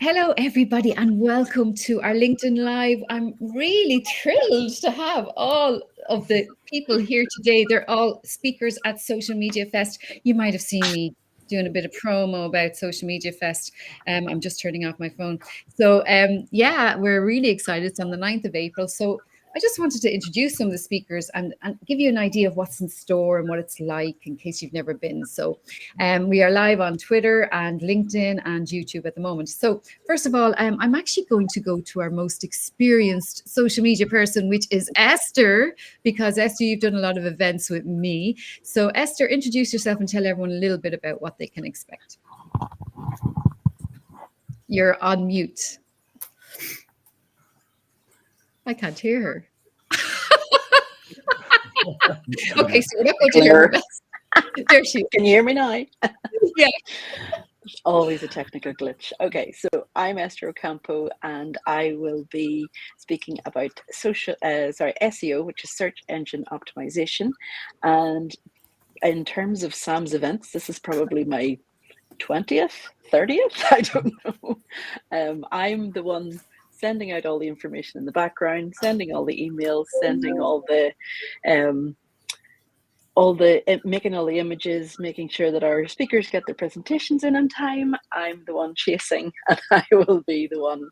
Hello, everybody, and welcome to our LinkedIn Live. I'm really thrilled to have all of the people here today. They're all speakers at Social Media Fest. You might have seen me doing a bit of promo about Social Media Fest. I'm just turning off my phone. So, we're really excited. It's on the 9th of April. So, I just wanted to introduce some of the speakers and give you an idea of what's in store and what it's like in case you've never been. So, we are live on Twitter and LinkedIn and YouTube at the moment. So, first of all, I'm actually going to go to our most experienced social media person, which is Esther, because Esther, you've done a lot of events with me. So, Esther, introduce yourself and tell everyone a little bit about what they can expect. You're on mute. I can't hear her. Okay, so we're not going to hear her. There she is. Can you hear me now? Yeah. Always a technical glitch. Okay, so I'm Esther Ocampo, and I will be speaking about SEO, which is search engine optimization. And in terms of Sam's events, this is probably my 20th, 30th, I don't know. I'm the one sending out all the information in the background, sending all the emails, sending making all the images, making sure that our speakers get their presentations in on time. I'm the one chasing, and I will be the one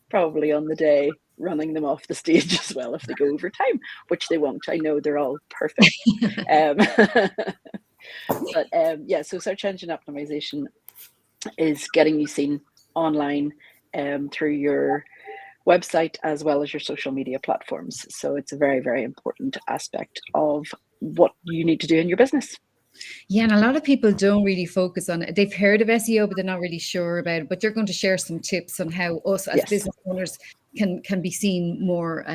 probably on the day running them off the stage as well if they go over time, which they won't. I know they're all perfect. So search engine optimization is getting you seen online through your website as well as your social media platforms. So it's a very, very important aspect of what you need to do in your business. Yeah, and a lot of people don't really focus on it. They've heard of SEO, but they're not really sure about it. But you're going to share some tips on how us as business owners can be seen more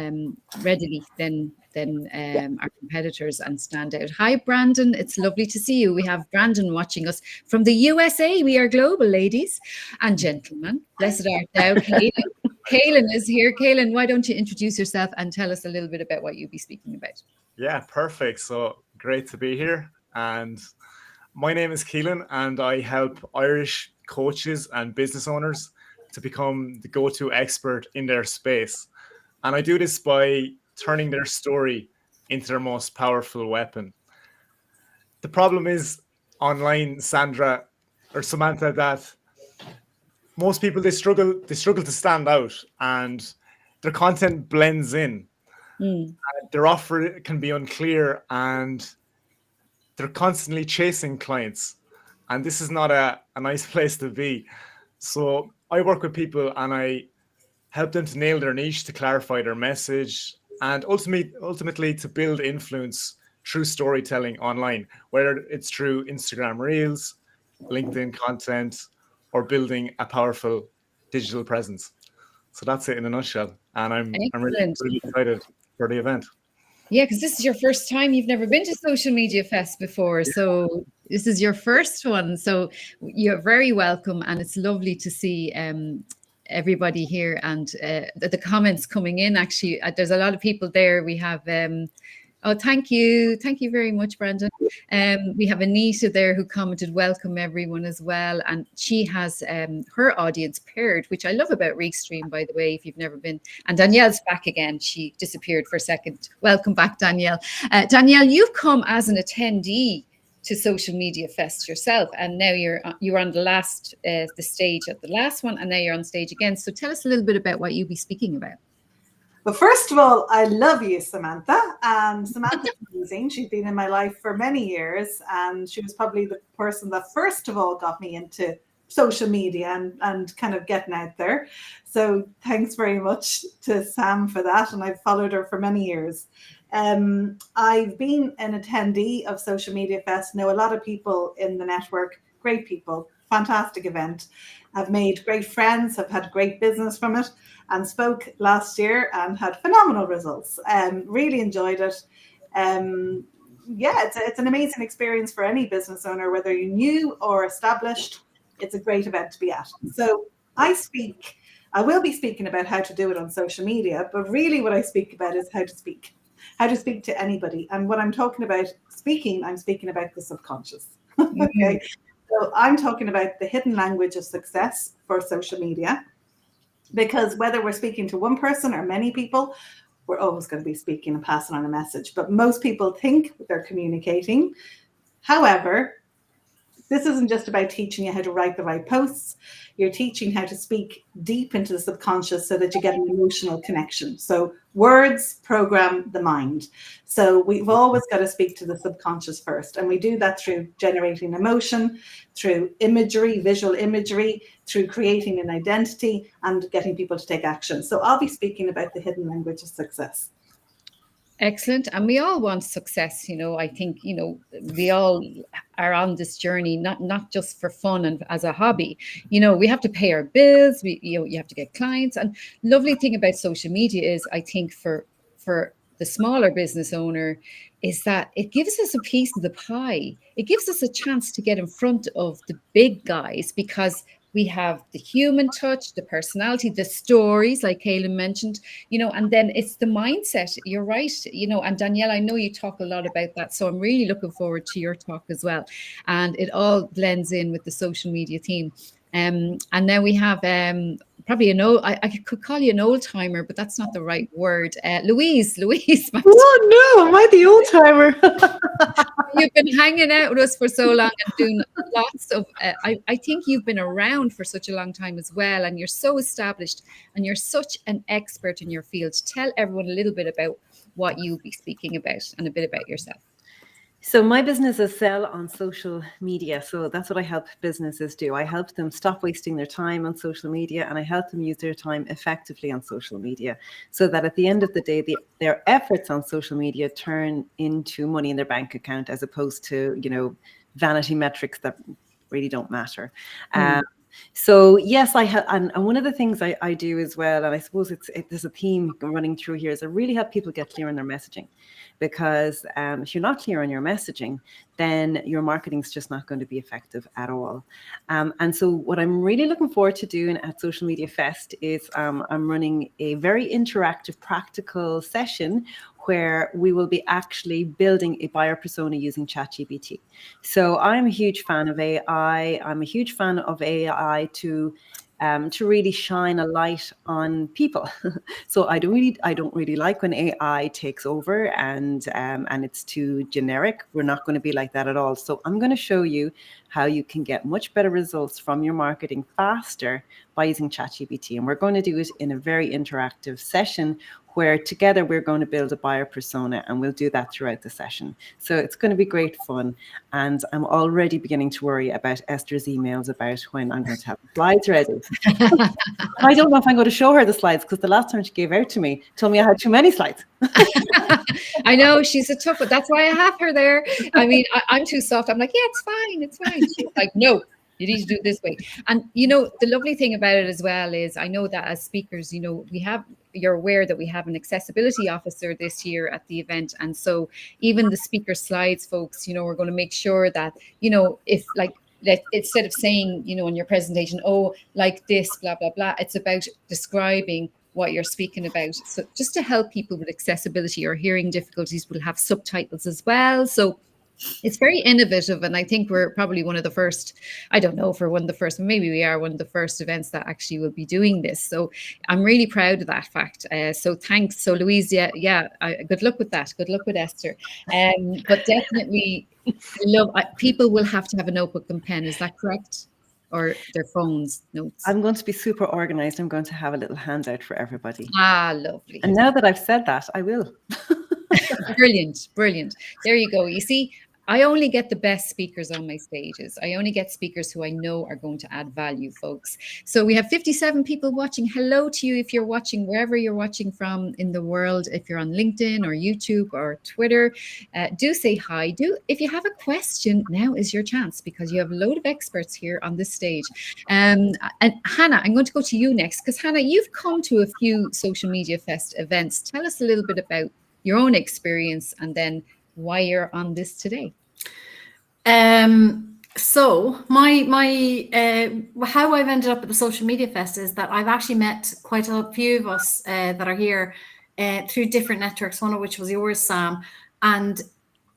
readily than our competitors and stand out. Hi, Brandon. It's lovely to see you. We have Brandon watching us from the USA. We are global, ladies and gentlemen. Blessed art thou, Kaylin. Kaylin is here. Kaylin, why don't you introduce yourself and tell us a little bit about what you'll be speaking about? Yeah, perfect. So great to be here. And my name is Keelan, and I help Irish coaches and business owners to become the go-to expert in their space. And I do this by turning their story into their most powerful weapon. The problem is online, Sandra or Samantha, that most people they struggle to stand out, and their content blends in. Their offer can be unclear, and they're constantly chasing clients, and this is not a nice place to be. So I work with people and I help them to nail their niche, to clarify their message, and ultimately to build influence through storytelling online, whether it's through Instagram Reels, LinkedIn content, or building a powerful digital presence. So that's it in a nutshell. And I'm really, really excited for the event. Yeah, because this is your first time. You've never been to Social Media Fest before. So this is your first one. So you're very welcome. And it's lovely to see everybody here and the comments coming in. Actually, there's a lot of people there. We have oh, thank you. Thank you very much, Brandon. We have Anita there who commented, welcome everyone as well. And she has her audience paired, which I love about Restream, by the way, if you've never been. And Danielle's back again. She disappeared for a second. Welcome back, Danielle. Danielle, you've come as an attendee to Social Media Fest yourself, and now you're on the stage at the last one, and now you're on stage again. So tell us a little bit about what you'll be speaking about. Well, first of all, I love you, Samantha. Samantha's amazing. She's been in my life for many years, and she was probably the person that first of all got me into social media and kind of getting out there. So thanks very much to Sam for that, and I've followed her for many years. I've been an attendee of Social Media Fest, know a lot of people in the network, great people, fantastic event. I've made great friends, have had great business from it, and spoke last year and had phenomenal results. Really enjoyed it. It's an amazing experience for any business owner, whether you're new or established. It's a great event to be at. So I will be speaking about how to do it on social media, but really what I speak about is how to speak to anybody. And when I'm talking about speaking, I'm speaking about the subconscious. Okay. So I'm talking about the hidden language of success for social media. because whether we're speaking to one person or many people, we're always going to be speaking and passing on a message. But most people think they're communicating. However, this isn't just about teaching you how to write the right posts. You're teaching how to speak deep into the subconscious so that you get an emotional connection. So words program the mind. So we've always got to speak to the subconscious first. And we do that through generating emotion, through imagery, visual imagery, through creating an identity and getting people to take action. So I'll be speaking about the hidden language of success. Excellent. And we all want success. I think, we all are on this journey, not just for fun and as a hobby. We have to pay our bills. You have to get clients. And lovely thing about social media is, I think for the smaller business owner, is that it gives us a piece of the pie. It gives us a chance to get in front of the big guys, because we have the human touch, the personality, the stories, like Kaylin mentioned, and then it's the mindset. You're right, and Danielle, I know you talk a lot about that. So I'm really looking forward to your talk as well. And it all blends in with the social media theme. And then we have probably I could call you an old timer, but that's not the right word. Louise. Oh no, am I the old timer? You've been hanging out with us for so long and doing lots of, I think you've been around for such a long time as well. And you're so established and you're such an expert in your field. Tell everyone a little bit about what you'll be speaking about and a bit about yourself. So my business is Sell on social media. So that's what I help businesses do. I help them stop wasting their time on social media, and I help them use their time effectively on social media, so that at the end of the day, their efforts on social media turn into money in their bank account, as opposed to, vanity metrics that really don't matter. So yes, I have, and one of the things I do as well, and I suppose there's a theme running through here, is I really help people get clear on their messaging. Because if you're not clear on your messaging, then your marketing is just not going to be effective at all. And so what I'm really looking forward to doing at Social Media Fest is I'm running a very interactive, practical session where we will be actually building a buyer persona using ChatGPT. So I'm a huge fan of AI. I'm a huge fan of AI to really shine a light on people. So I don't really like when AI takes over and it's too generic. We're not going to be like that at all. So I'm going to show you how you can get much better results from your marketing faster by using ChatGPT. And we're going to do it in a very interactive session where together we're going to build a buyer persona, and we'll do that throughout the session. So it's going to be great fun. And I'm already beginning to worry about Esther's emails about when I'm going to have the slides ready. I don't know if I'm going to show her the slides, because the last time she gave out to me, told me I had too many slides. I know, she's a tough one. That's why I have her there. I mean, I'm too soft. I'm like, yeah, it's fine. She's like, no, you need to do it this way. And, the lovely thing about it as well is, I know that as speakers, you're aware that we have an accessibility officer this year at the event. And so even the speaker slides, folks, we're going to make sure that, if instead of saying, in your presentation, oh, like this, blah, blah, blah, it's about describing what you're speaking about. So just to help people with accessibility or hearing difficulties, we'll have subtitles as well. So it's very innovative, and I think we're probably one of the first, I don't know if we're one of the first, maybe we are one of the first events that actually will be doing this. So I'm really proud of that fact. So thanks. So Louise, good luck with that. Good luck with Esther. But definitely people will have to have a notebook and pen. Is that correct? Or their phones, notes? I'm going to be super organized. I'm going to have a little handout for everybody. Ah, lovely. And now that I've said that, I will. Brilliant. There you go. You see, I only get the best speakers on my stages. I only get speakers who I know are going to add value, folks. So we have 57 people watching. Hello to you if you're watching, wherever you're watching from in the world. If you're on LinkedIn or YouTube or Twitter, do say hi. If you have a question, now is your chance, because you have a load of experts here on this stage. And Hannah, I'm going to go to you next, because Hannah, you've come to a few Social Media Fest events. Tell us a little bit about your own experience and then why you're on this today. So my how I've ended up at the Social Media Fest is that I've actually met quite a few of us that are here through different networks, one of which was yours, Sam. And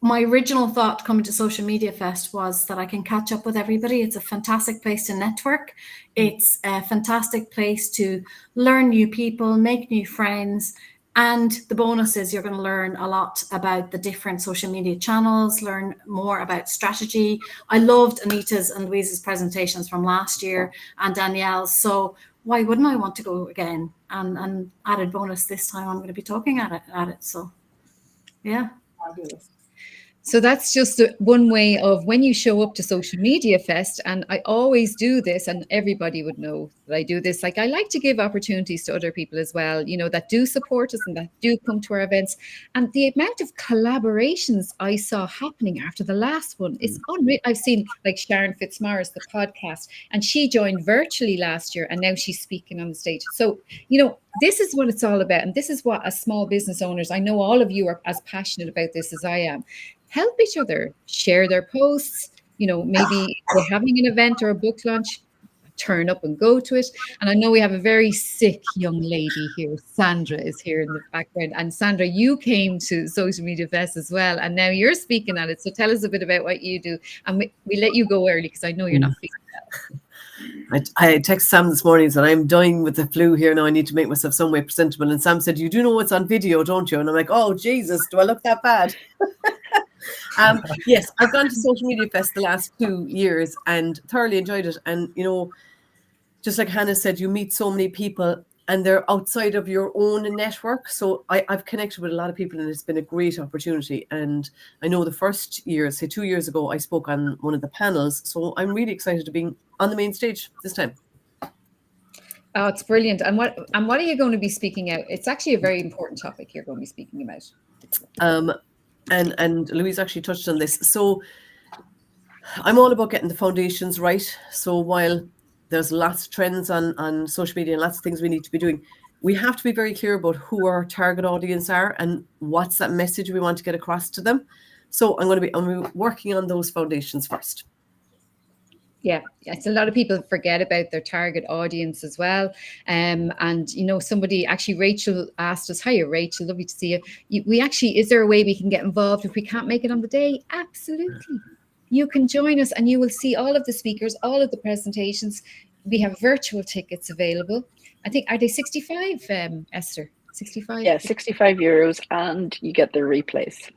my original thought coming to Social Media Fest was that I can catch up with everybody. It's a fantastic place to network. It's a fantastic place to learn new people, make new friends. And the bonus is you're going to learn a lot about the different social media channels, learn more about strategy. I loved Anita's and Louise's presentations from last year and Danielle's. So why wouldn't I want to go again? And added bonus this time, I'm going to be talking at it. So, yeah. Fabulous. So that's just one way of when you show up to Social Media Fest, and I always do this, and everybody would know that I do this. Like, I like to give opportunities to other people as well, you know, that do support us and that do come to our events. And the amount of collaborations I saw happening after the last one is unreal. I've seen like Sharon Fitzmaurice, the podcast, and she joined virtually last year, and now she's speaking on the stage. So, you know, this is what it's all about. And this is what, as small business owners, I know all of you are as passionate about this as I am. Help each other, share their posts, you know, maybe they're having an event or a book launch, turn up and go to it. And I know we have a very sick young lady here. Sandra is here in the background. And Sandra, you came to Social Media Fest as well, and now you're speaking at it. So tell us a bit about what you do. And we let you go early because I know you're not feeling well. I text Sam this morning and said, I'm dying with the flu here now. I need to make myself some way presentable. And Sam said, you do know it's on video, don't you? And I'm like, oh, Jesus, do I look that bad? Yes, I've gone to Social Media Fest the last 2 years and thoroughly enjoyed it. And, you know, just like Hannah said, you meet so many people and they're outside of your own network. So I've connected with a lot of people and it's been a great opportunity. And I know the first year, say 2 years ago, I spoke on one of the panels. So I'm really excited to be on the main stage this time. Oh, it's brilliant. And what are you going to be speaking out? It's actually a very important topic you're going to be speaking about. And Louise actually touched on this. So I'm all about getting the foundations right. So while there's lots of trends on social media and lots of things we need to be doing, we have to be very clear about who our target audience are and what's that message we want to get across to them. So I'm working on those foundations first. Yeah, it's a lot of people forget about their target audience as well. And, you know, somebody actually, Rachel asked us, hiya, Rachel, lovely to see you. Is there a way we can get involved if we can't make it on the day? Absolutely. You can join us and you will see all of the speakers, all of the presentations. We have virtual tickets available. I think, are they 65, Esther? 65? Yeah, €65 and you get the replays.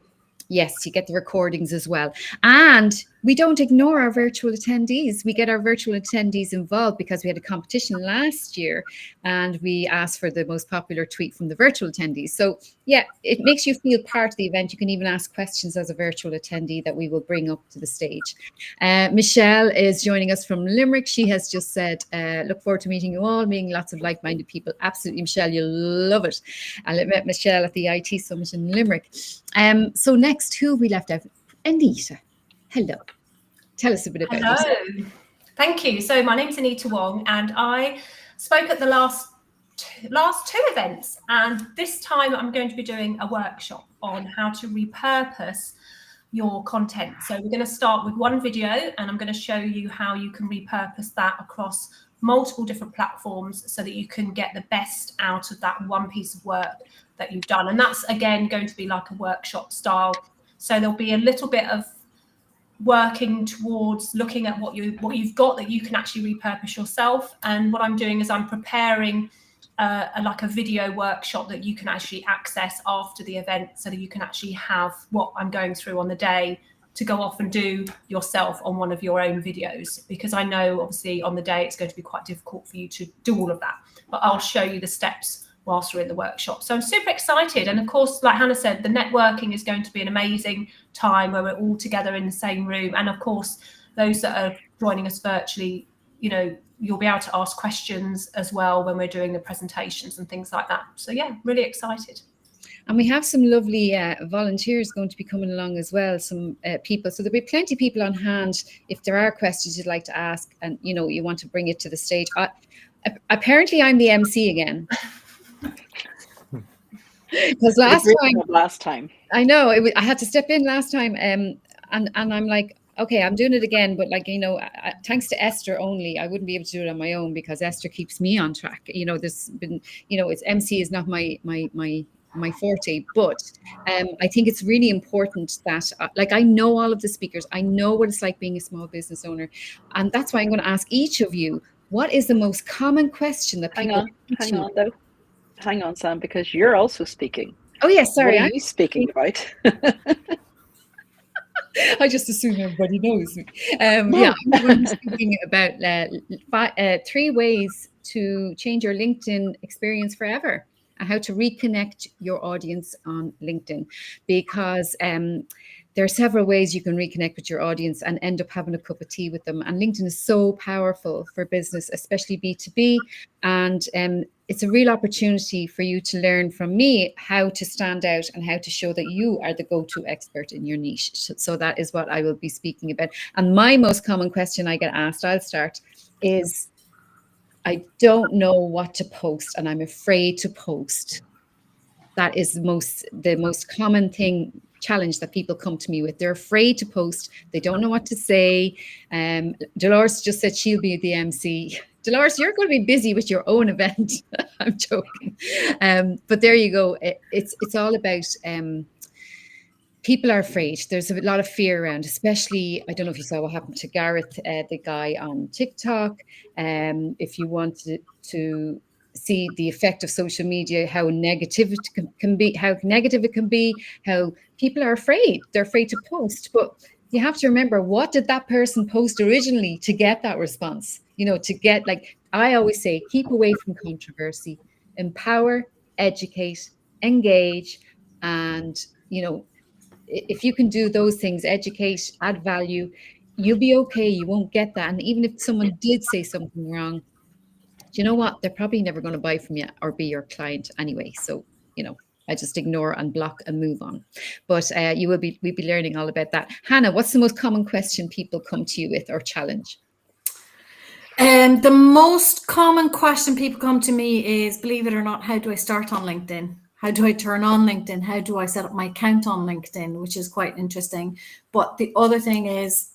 Yes, you get the recordings as well. And we don't ignore our virtual attendees. We get our virtual attendees involved because we had a competition last year and we asked for the most popular tweet from the virtual attendees. So yeah, it makes you feel part of the event. You can even ask questions as a virtual attendee that we will bring up to the stage. Michelle is joining us from Limerick. She has just said, look forward to meeting you all, meeting lots of like-minded people. Absolutely, Michelle, you'll love it. I met Michelle at the IT Summit in Limerick. So next, who have we left out? Anita. Hello. Tell us a bit about yourself. Hello. Thank you. So my name's Anita Wong and I spoke at the last two events, and this time I'm going to be doing a workshop on how to repurpose your content. So we're going to start with one video and I'm going to show you how you can repurpose that across multiple different platforms so that you can get the best out of that one piece of work that you've done. And that's again going to be like a workshop style. So there'll be a little bit of working towards looking at what you've got that you can actually repurpose yourself. And what I'm doing is I'm preparing like a video workshop that you can actually access after the event so that you can actually have what I'm going through on the day to go off and do yourself on one of your own videos, because I know obviously on the day it's going to be quite difficult for you to do all of that, but I'll show you the steps whilst we're in the workshop. So I'm super excited. And of course, like Hannah said, the networking is going to be an amazing time where we're all together in the same room. And of course, those that are joining us virtually, you know, you'll be able to ask questions as well when we're doing the presentations and things like that. So yeah, really excited. And we have some lovely volunteers going to be coming along as well, some people. So there'll be plenty of people on hand if there are questions you'd like to ask and, you know, you want to bring it to the stage. Apparently, I'm the MC again. Because last time I know I had to step in last time, and I'm like, okay, I'm doing it again, but like, you know, thanks to Esther only, I wouldn't be able to do it on my own because Esther keeps me on track. You know, there's been, you know, it's MC is not my my forte, but I think it's really important that, like, I know all of the speakers, I know what it's like being a small business owner, and that's why I'm going to ask each of you, what is the most common question that people Hang on though. Hang on, Sam, because you're also speaking. Oh yes, sorry. What are you speaking about? I just assume everybody knows me. Yeah, I'm going to be speaking about 3 ways to change your LinkedIn experience forever, and how to reconnect your audience on LinkedIn, because there are several ways you can reconnect with your audience and end up having a cup of tea with them. And LinkedIn is so powerful for business, especially B2B. And it's a real opportunity for you to learn from me how to stand out and how to show that you are the go-to expert in your niche. So that is what I will be speaking about. And my most common question I get asked, I'll start, is I don't know what to post and I'm afraid to post. That is the most common challenge that people come to me with. They're afraid to post. They don't know what to say. Dolores just said she'll be the MC. Dolores, you're going to be busy with your own event. I'm joking. But there you go. It's all about people are afraid. There's a lot of fear around, especially, I don't know if you saw what happened to Gareth, the guy on TikTok. If you want to see the effect of social media, how negative it can be, how people are afraid. They're afraid to post. But you have to remember, what did that person post originally to get that response? To get, like I always say, keep away from controversy, empower, educate, engage, and, if you can do those things, educate, add value, you'll be okay. You won't get that. And even if someone did say something wrong, do you know what? They're probably never going to buy from you or be your client anyway. So, I just ignore and block and move on. But we'll be learning all about that. Hannah, what's the most common question people come to you with or challenge? The most common question people come to me is, believe it or not, how do I start on LinkedIn? How do I turn on LinkedIn? How do I set up my account on LinkedIn? Which is quite interesting. But the other thing is,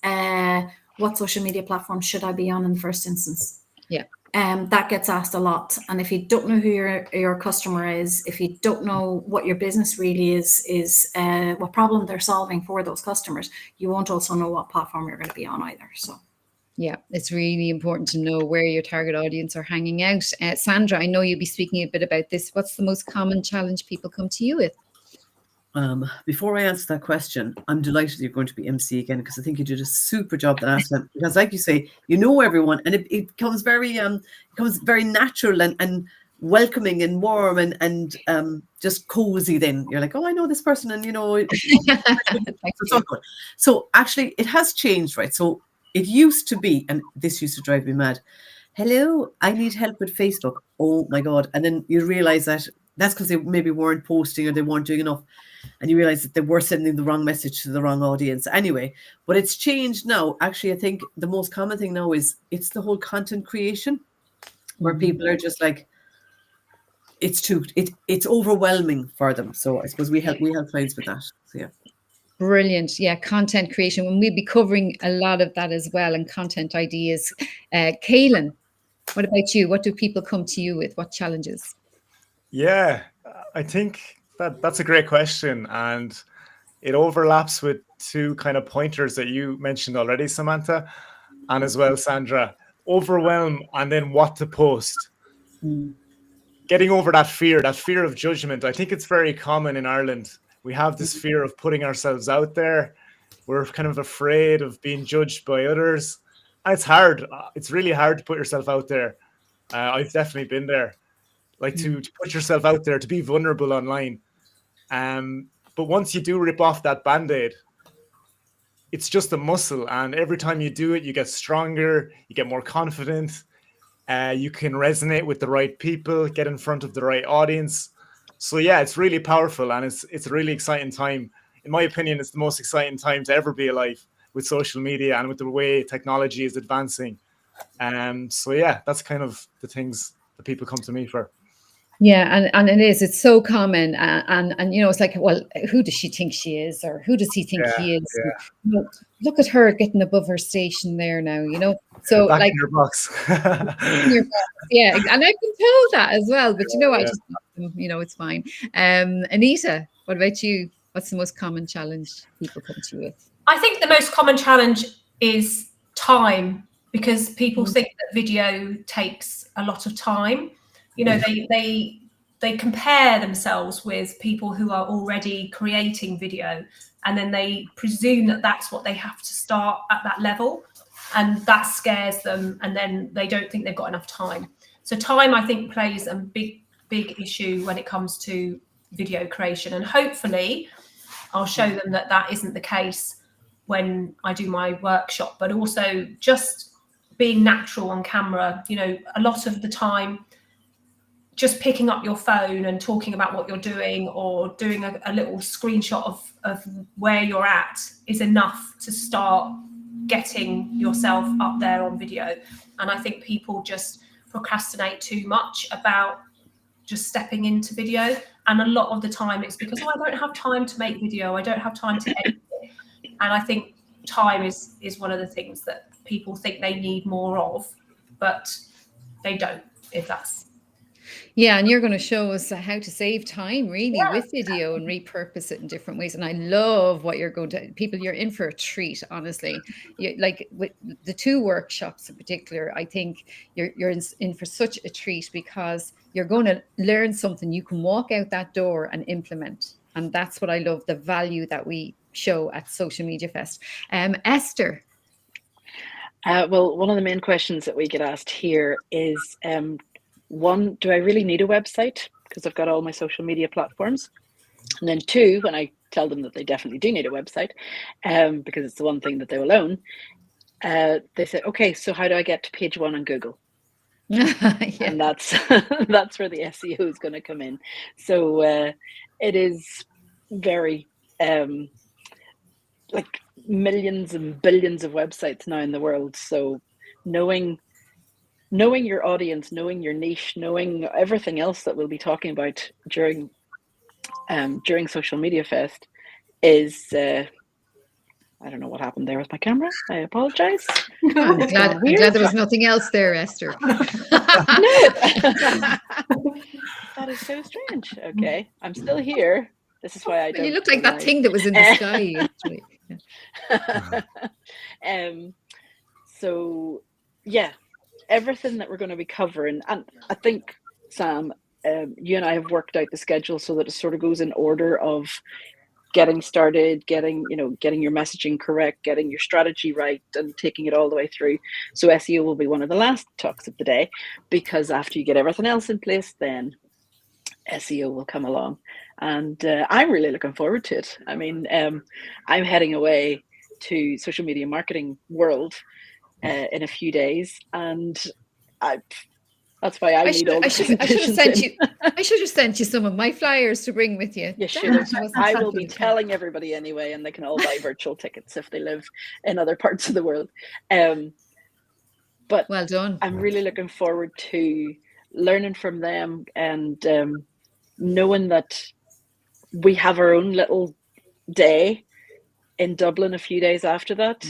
what social media platform should I be on in the first instance? Yeah. That gets asked a lot. And if you don't know who your customer is, if you don't know what your business really is what problem they're solving for those customers, you won't also know what platform you're going to be on either. So. Yeah, it's really important to know where your target audience are hanging out. Sandra, I know you'll be speaking a bit about this. What's the most common challenge people come to you with? Before I answer that question, I'm delighted you're going to be MC again, because I think you did a super job the last time. Because, like you say, everyone, and it becomes very natural and welcoming and warm and just cozy. Then you're like, oh, I know this person, and So actually, it has changed, right? So it used to be, and this used to drive me mad. Hello, I need help with Facebook. Oh my God. And then you realize that that's because they maybe weren't posting or they weren't doing enough. And you realize that they were sending the wrong message to the wrong audience anyway. But it's changed now. Actually, I think the most common thing now is it's the whole content creation, where people are just like, it's overwhelming for them. So I suppose we help clients with that. So yeah. Brilliant. Yeah, content creation. And we'll be covering a lot of that as well, and content ideas. Kaylin, what about you? What do people come to you with? What challenges? Yeah, I think that's a great question. And it overlaps with 2 kind of pointers that you mentioned already, Samantha, and as well, Sandra. Overwhelm and then what to post. Getting over that fear of judgment. I think it's very common in Ireland. We have this fear of putting ourselves out there. We're kind of afraid of being judged by others. And it's hard. It's really hard to put yourself out there. I've definitely been there. Like to put yourself out there, to be vulnerable online. But once you do rip off that Band-Aid, it's just a muscle. And every time you do it, you get stronger, you get more confident. You can resonate with the right people, get in front of the right audience. So yeah, it's really powerful, and it's a really exciting time. In my opinion, it's the most exciting time to ever be alive with social media and with the way technology is advancing. So yeah, that's kind of the things that people come to me for. Yeah, and it is. It's so common, and you know, it's like, well, who does she think she is, or who does he think Yeah, he is? And, yeah, you know, look at her getting above her station there now. You know, yeah. so Back like in your box. in your box, yeah, and I've been told that as well. But you know, I Yeah. just, you know, it's fine. Anita, what about you? What's the most common challenge people come to you with? I think the most common challenge is time, because people think that video takes a lot of time. You know, they compare themselves with people who are already creating video, and then they presume that that's what they have to start at that level, and that scares them, and then they don't think they've got enough time. So time, I think, plays a big issue when it comes to video creation, and hopefully I'll show them that that isn't the case when I do my workshop. But also just being natural on camera, you know, a lot of the time just picking up your phone and talking about what you're doing, or doing a little screenshot of where you're at, is enough to start getting yourself up there on video. And I think people just procrastinate too much about just stepping into video, and a lot of the time it's because, oh, I don't have time to make video, I don't have time to edit it. And I think time is one of the things that people think they need more of, but they don't, if that's. Yeah, and you're going to show us how to save time really with video and repurpose it in different ways. And I love what you're going to, people, you're in for a treat, honestly. Like with the 2 workshops in particular, I think you're in for such a treat, because you're going to learn something you can walk out that door and implement. And that's what I love, the value that we show at Social Media Fest. Esther. Well, one of the main questions that we get asked here is, one, do I really need a website? Because I've got all my social media platforms. And then 2, when I tell them that they definitely do need a website, because it's the one thing that they will own, they say, okay, so how do I get to page 1 on Google? And that's that's where the SEO is going to come in. So it is very like millions and billions of websites now in the world. So knowing your audience, knowing your niche, knowing everything else that we'll be talking about during Social Media Fest is, I don't know what happened there with my camera. I apologize. I'm glad there was nothing else there, Esther. That is so strange. Okay, I'm still here. This is why I don't. You look like that thing that was in the sky. Actually. So yeah, everything that we're going to be covering, and I think, Sam, you and I have worked out the schedule so that it sort of goes in order of getting started, getting your messaging correct, getting your strategy right, and taking it all the way through. So SEO will be one of the last talks of the day, because after you get everything else in place, then SEO will come along. And I'm really looking forward to it. I mean, I'm heading away to social media marketing world in a few days, and that's why I need all the presentations. I should have sent you some of my flyers to bring with you. You should have. I will be telling everybody anyway, and they can all buy virtual tickets if they live in other parts of the world. But well done. I'm really looking forward to learning from them, and knowing that we have our own little day in Dublin a few days after that,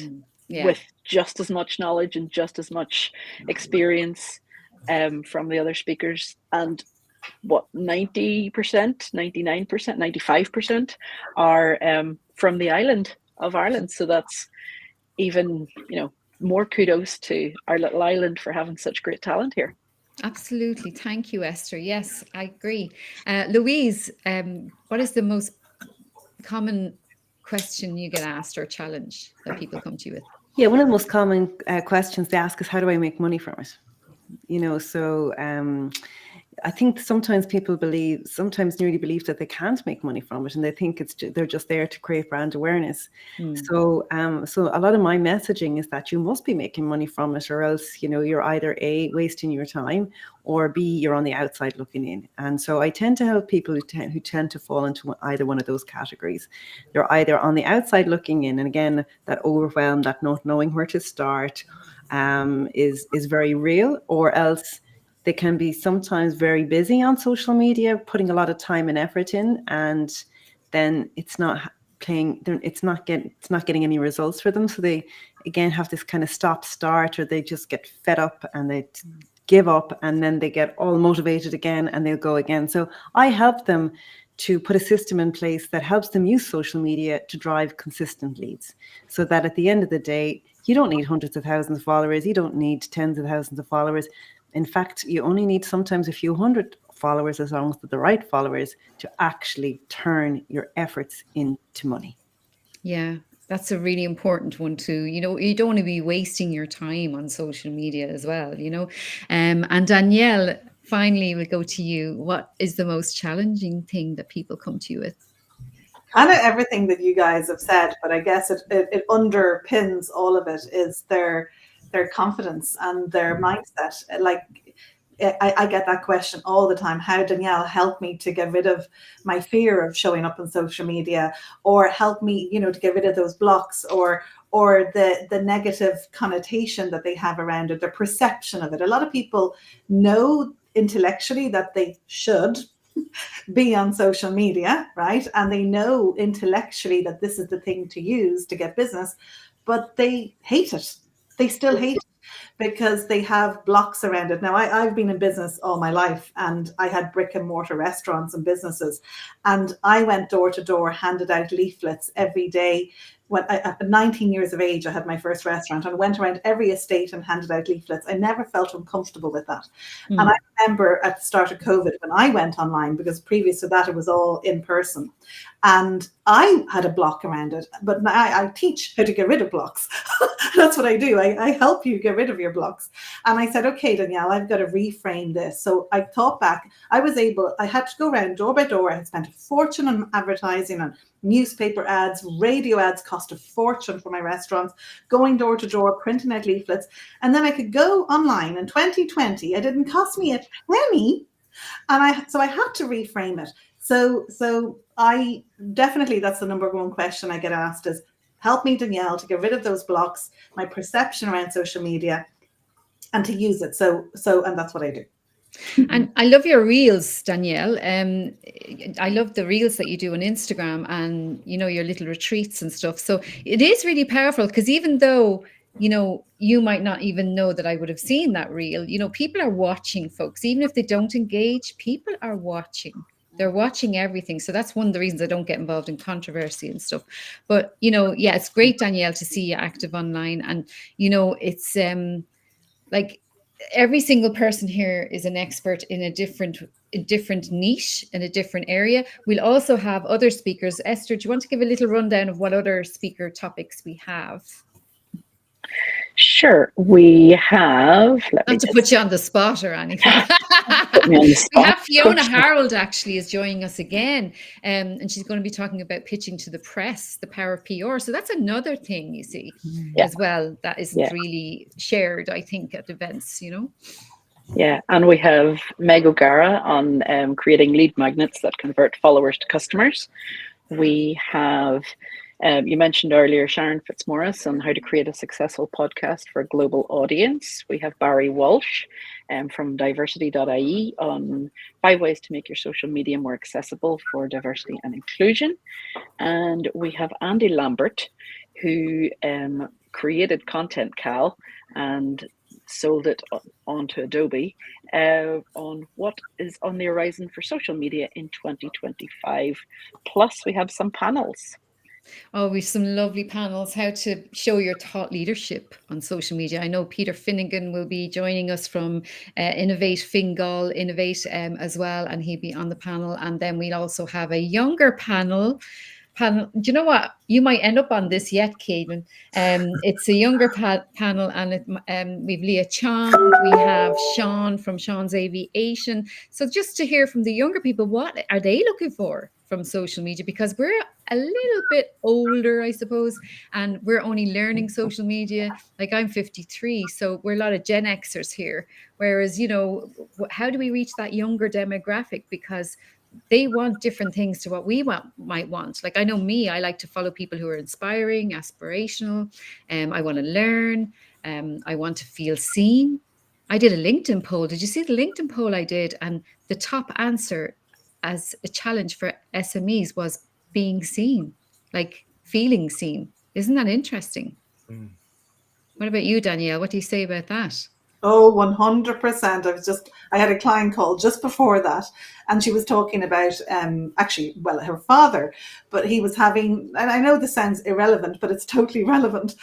with just as much knowledge and just as much experience from the other speakers. And what, 90%, 99%, 95% are from the island of Ireland. So that's even, more kudos to our little island for having such great talent here. Absolutely. Thank you, Esther. Yes, I agree. Louise, what is the most common question you get asked or challenge that people come to you with? Yeah, one of the most common questions they ask is, how do I make money from it? So I think sometimes people nearly believe that they can't make money from it, and they think they're just there to create brand awareness. So a lot of my messaging is that you must be making money from it, or else you're either A, wasting your time, or B, you're on the outside looking in. And so I tend to help people who tend to fall into either one of those categories. They're either on the outside looking in, and again, that overwhelm, that not knowing where to start is very real, or else they can be sometimes very busy on social media, putting a lot of time and effort in, and then it's not getting any results for them. So they again have this kind of stop start, or they just get fed up and they give up, and then they get all motivated again and they'll go again. So I help them to put a system in place that helps them use social media to drive consistent leads, so that at the end of the day, you don't need hundreds of thousands of followers, you don't need tens of thousands of followers. In fact, you only need sometimes a few hundred followers, as long as they're the right followers, to actually turn your efforts into money. Yeah, that's a really important one too. You know, you don't want to be wasting your time on social media as well, you know. And Danielle, finally, we'll go to you. What is the most challenging thing that people come to you with? Kind of everything that you guys have said, but I guess it underpins all of it is their confidence and their mindset. Like, I get that question all the time. How, Danielle, help me to get rid of my fear of showing up on social media, or help me, you know, to get rid of those blocks, or the negative connotation that they have around it, their perception of it. A lot of people know intellectually that they should be on social media, right? And they know intellectually that this is the thing to use to get business, but they hate it. They still hate it because they have blocks around it. Now, I've been in business all my life, and I had brick and mortar restaurants and businesses, and I went door to door, handed out leaflets every day. When at 19 years of age, I had my first restaurant, and went around every estate and handed out leaflets. I never felt uncomfortable with that. And I remember at the start of COVID when I went online, because previous to that it was all in person, and I had a block around it. But now I teach how to get rid of blocks. That's what I do. I help you get rid of your blocks. And I said, okay, Danielle, I've got to reframe this. So I thought back. I had to go around door by door. I had spent a fortune on advertising, on newspaper ads, radio ads cost a fortune for my restaurants, going door to door, printing out leaflets. And then I could go online in 2020. It didn't cost me a penny. And so I had to reframe it. So I definitely, that's the number one question I get asked is, help me, Danielle, to get rid of those blocks, my perception around social media, and to use it. So and that's what I do. And I love your reels, Danielle. I love the reels that you do on Instagram, and, you know, your little retreats and stuff. So it is really powerful, because even though, you know, you might not even know that I would have seen that reel, you know, people are watching, folks. Even if they don't engage, people are watching. They're watching everything. So that's one of the reasons I don't get involved in controversy and stuff. But, you know, yeah, it's great, Danielle, to see you active online. And, you know, it's like, every single person here is an expert in a different niche, in a different area. We'll also have other speakers. Esther, do you want to give a little rundown of what other speaker topics we have? Sure. We have... Not to put you on the spot or anything. We have Fiona Harold actually is joining us again, and she's going to be talking about pitching to the press, the power of PR. So that's another thing, you see, as well, that isn't really shared, I think, at events, you know. Yeah, and we have Meg O'Gara on creating lead magnets that convert followers to customers. We have... you mentioned earlier Sharon Fitzmaurice on how to create a successful podcast for a global audience. We have Barry Walsh from diversity.ie on 5 ways to make your social media more accessible for diversity and inclusion. And we have Andy Lambert, who created Content Cal and sold it onto Adobe, on what is on the horizon for social media in 2025. Plus, we have some panels. Oh, we've some lovely panels, how to show your thought leadership on social media. I know Peter Finnegan will be joining us from Innovate Fingal, Innovate as well, and he'll be on the panel. And then we'll also have a younger panel. Do you know what? You might end up on this yet, Caitlin. It's a younger panel, and we've Leah Chong, we have Sean from Sean's Aviation. So just to hear from the younger people, what are they looking for from social media? Because we're a little bit older, I suppose, and we're only learning social media. Like, I'm 53, so we're a lot of Gen Xers here. Whereas, you know, how do we reach that younger demographic? Because they want different things to what we might want. Like, I know me, I like to follow people who are inspiring, aspirational. I want to learn. I want to feel seen. I did a LinkedIn poll. Did you see the LinkedIn poll I did? And the top answer as a challenge for SMEs was being seen, like feeling seen. Isn't that interesting? Mm. What about you, Danielle? What do you say about that? Oh, 100%. I had a client call just before that, and she was talking about, actually, well, her father, but he was having, and I know this sounds irrelevant, but it's totally relevant.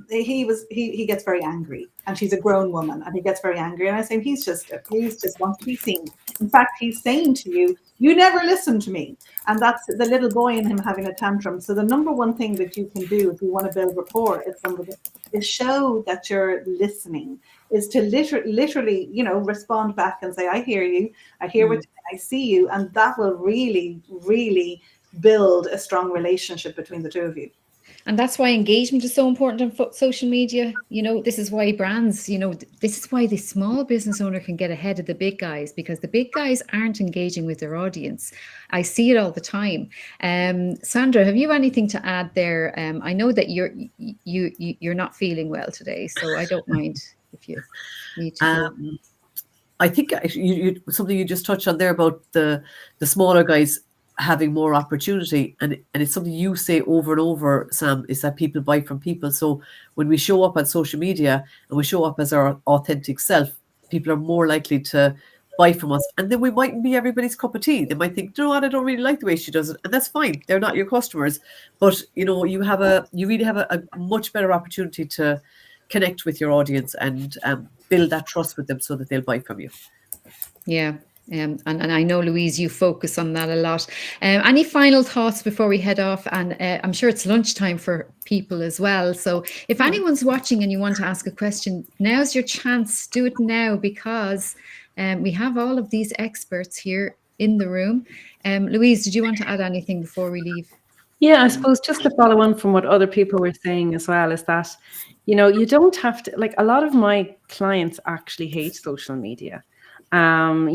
He gets very angry, and she's a grown woman, and he gets very angry. And I say, he's just wants to be seen. In fact, he's saying to you, you never listen to me. And that's the little boy in him having a tantrum. So the number one thing that you can do if you want to build rapport is show that you're listening, is to literally, respond back and say, I hear you, I hear what I see you. And that will really, really build a strong relationship between the two of you. And that's why engagement is so important on social media. This is why brands, this is why the small business owner can get ahead of the big guys, because the big guys aren't engaging with their audience. I see it all the time. Sandra, have you anything to add there? I know that you're not feeling well today, so I don't mind if you need to. I think something you just touched on there about the smaller guys having more opportunity, and it's something you say over and over, Sam, is that people buy from people. So when we show up on social media and we show up as our authentic self, people are more likely to buy from us. And then we mightn't be everybody's cup of tea. They might think, you know what, I don't really like the way she does it, and that's fine. They're not your customers, but you really have a much better opportunity to connect with your audience and build that trust with them so that they'll buy from you. Yeah. And I know, Louise, you focus on that a lot. Any final thoughts before we head off? And I'm sure it's lunchtime for people as well. So if anyone's watching and you want to ask a question, now's your chance. Do it now, because we have all of these experts here in the room. Louise, did you want to add anything before we leave? Yeah, I suppose just to follow on from what other people were saying as well, is that, you don't have to, like, a lot of my clients actually hate social media. And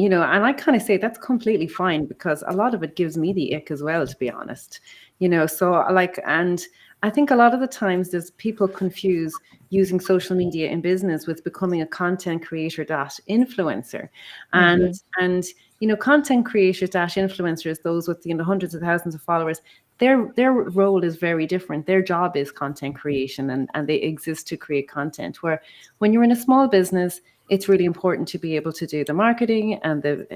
I kind of say that's completely fine, because a lot of it gives me the ick as well, to be honest, so and I think a lot of the times there's people confuse using social media in business with becoming a content creator influencer. And content creators influencers, those with hundreds of thousands of followers, their role is very different. Their job is content creation, and they exist to create content. Where when you're in a small business, it's really important to be able to do the marketing and the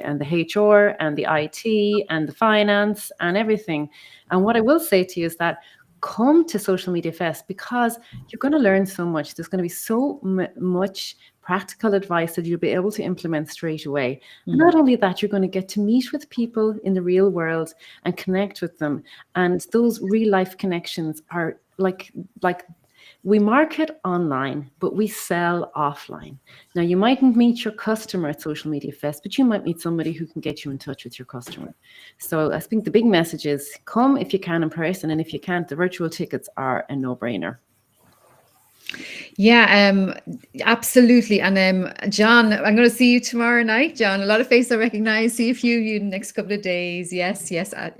HR and the IT and the finance and everything. And what I will say to you is that come to Social Media Fest, because you're going to learn so much. There's going to be so much practical advice that you'll be able to implement straight away. Mm-hmm. Not only that, you're going to get to meet with people in the real world and connect with them. And those real life connections are like we market online, but we sell offline. Now, you mightn't meet your customer at Social Media Fest, but you might meet somebody who can get you in touch with your customer. So I think the big message is come if you can in person, and if you can't, the virtual tickets are a no-brainer. Yeah, absolutely. And John, I'm going to see you tomorrow night. John, a lot of faces I recognize. See a few of you in the next couple of days. Yes,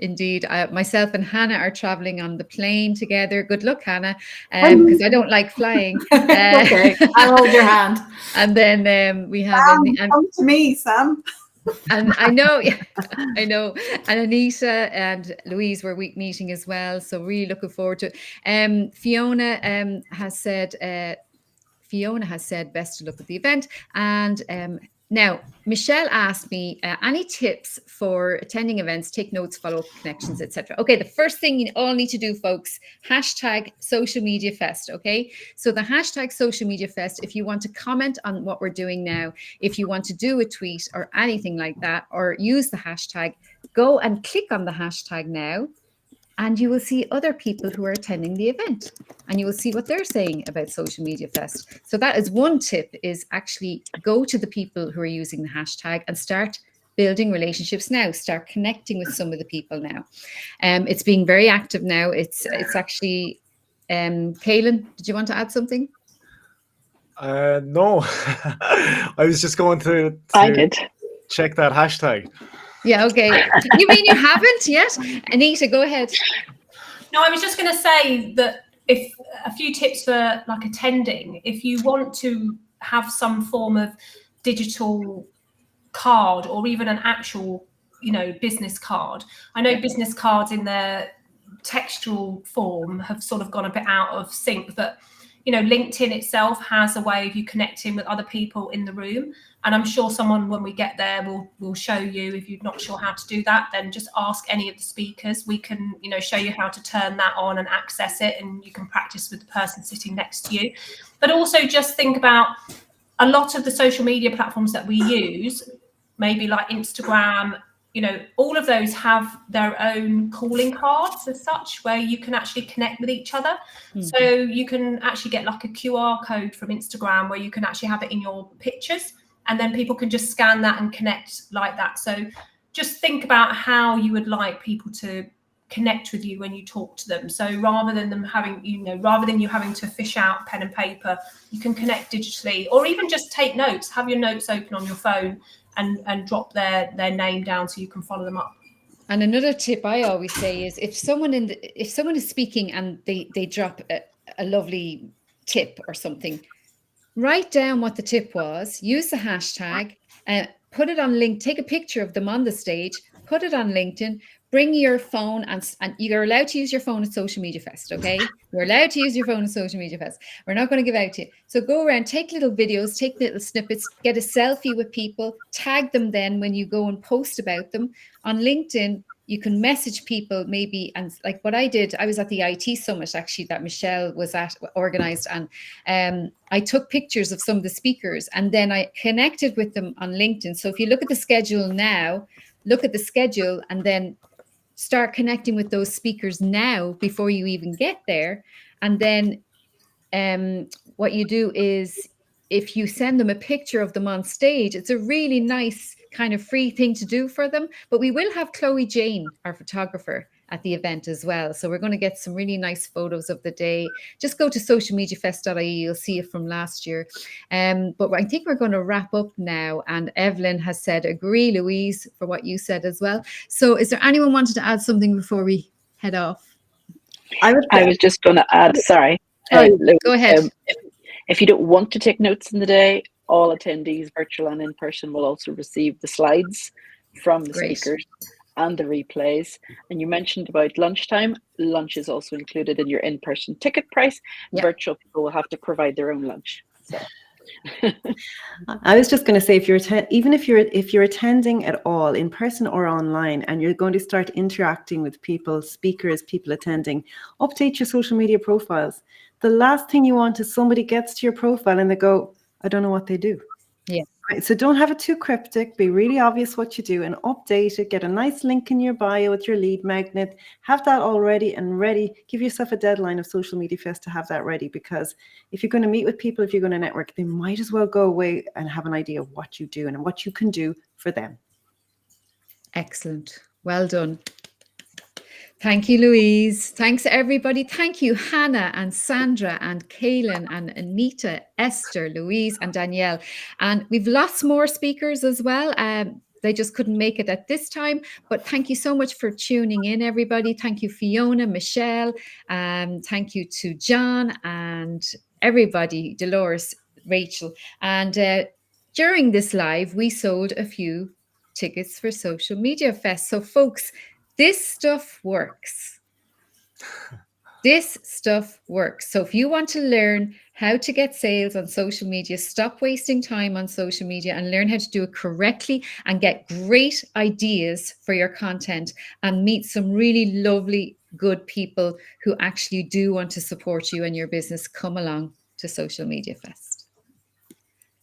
indeed. Myself and Hannah are traveling on the plane together. Good luck, Hannah, because I don't like flying. Okay, I'll hold your hand. And then we have come to me, Sam. And I know, and Anita and Louise were meeting as well, so really looking forward to it. Fiona has said best to look at the event. And now Michelle asked me any tips for attending events, take notes, follow up connections, etc. Okay, the first thing you all need to do, folks, #SocialMediaFest. Okay, so the #SocialMediaFest, if you want to comment on what we're doing now, if you want to do a tweet or anything like that, or use the hashtag, go and click on the hashtag now, and you will see other people who are attending the event, and you will see what they're saying about Social Media Fest. So that is one tip, is actually go to the people who are using the hashtag and start building relationships now, start connecting with some of the people now. It's being very active now. It's actually, Kaylin, did you want to add something? No, I was just going to I did. Check that hashtag. Yeah, okay. You mean you haven't yet? Anita, go ahead. No, I was just going to say that if a few tips for like attending, if you want to have some form of digital card or even an actual, business card. I know business cards in their textual form have sort of gone a bit out of sync, but LinkedIn itself has a way of you connecting with other people in the room. And I'm sure someone, when we get there, will show you. If you're not sure how to do that, then just ask any of the speakers. We can, show you how to turn that on and access it, and you can practice with the person sitting next to you. But also just think about a lot of the social media platforms that we use, maybe like Instagram, all of those have their own calling cards as such, where you can actually connect with each other. Mm-hmm. So you can actually get like a QR code from Instagram where you can actually have it in your pictures, and then people can just scan that and connect like that. So just think about how you would like people to connect with you when you talk to them. So rather than you having to fish out pen and paper, you can connect digitally, or even just take notes, have your notes open on your phone and drop their name down so you can follow them up. And another tip I always say is if someone is speaking and they drop a lovely tip or something, write down what the tip was, use the hashtag, put it on LinkedIn, take a picture of them on the stage, put it on LinkedIn, bring your phone, and you're allowed to use your phone at Social Media Fest, okay? You're allowed to use your phone at Social Media Fest. We're not going to give out to you. So go around, take little videos, take little snippets, get a selfie with people, tag them then when you go and post about them. On LinkedIn, you can message people maybe, and like what I did, I was at the IT summit actually that Michelle was organized, and I took pictures of some of the speakers and then I connected with them on LinkedIn. So if you look at the schedule now, look at the schedule and then start connecting with those speakers now before you even get there. And then what you do is if you send them a picture of them on stage, it's a really nice kind of free thing to do for them. But we will have Chloe Jane, our photographer, at the event as well. So we're going to get some really nice photos of the day. Just go to socialmediafest.ie. You'll see it from last year. But I think we're going to wrap up now. And Evelyn has said, agree, Louise, for what you said as well. So is there anyone wanted to add something before we head off? I was just going to add, sorry. Go ahead. If you don't want to take notes in the day, all attendees, virtual and in person, will also receive the slides from the speakers and the replays. And you mentioned about lunchtime. Lunch is also included in your in-person ticket price. Yep. Virtual people will have to provide their own lunch. So. I was just going to say, if you're attending at all in person or online, and you're going to start interacting with people, speakers, people attending, update your social media profiles. The last thing you want is somebody gets to your profile and they go, I don't know what they do. Yeah. Right, so don't have it too cryptic. Be really obvious what you do and update it. Get a nice link in your bio with your lead magnet. Have that all ready and ready. Give yourself a deadline of Social Media Fest to have that ready, because if you're going to meet with people, if you're going to network, they might as well go away and have an idea of what you do and what you can do for them. Excellent. Well done. Thank you, Louise. Thanks, everybody. Thank you, Hannah and Sandra and Kaylin and Anita, Esther, Louise and Danielle. And we've lots more speakers as well. They just couldn't make it at this time. But thank you so much for tuning in, everybody. Thank you, Fiona, Michelle. Thank you to John and everybody, Dolores, Rachel. And during this live, we sold a few tickets for Social Media Fest. So, folks, this stuff works. This stuff works. So if you want to learn how to get sales on social media, stop wasting time on social media and learn how to do it correctly and get great ideas for your content and meet some really lovely, good people who actually do want to support you and your business, come along to Social Media Fest.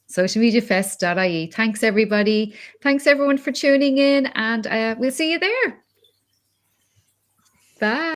Socialmediafest.ie. Thanks, everybody. Thanks, everyone, for tuning in, and we'll see you there. Bye.